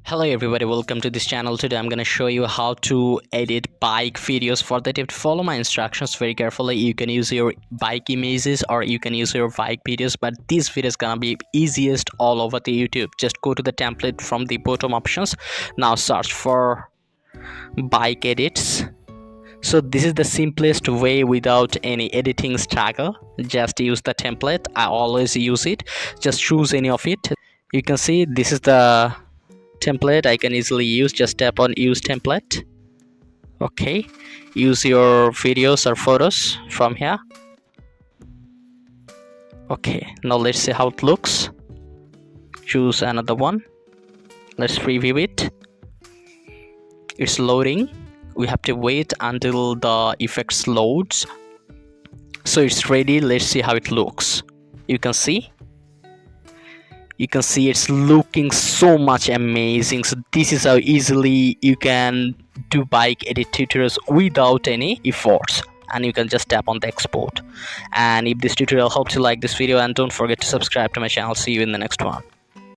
Hello everybody, welcome to this channel. Today I'm going to show you how to edit bike videos. For that you have to follow my instructions very carefully. You can use your bike images or you can use your bike videos, but this video is gonna be easiest all over the YouTube. Just go to the template from the bottom options. Now search for bike edits. So this is the simplest way without any editing struggle. Just use the template. I always use it. Just choose any of it. You can see this is the template I can easily use. Just tap on use template. Okay, use your videos or photos from here. Okay, now let's see how it looks. Choose another one. Let's preview it. It's loading. We have to wait until the effects loads. So it's ready. Let's see how it looks. You can see it's looking so much amazing. So this is how easily you can do bike edit tutorials without any efforts, and you can just tap on the export. And if this tutorial helped you, like this video and don't forget to subscribe to my channel. See you in the next one.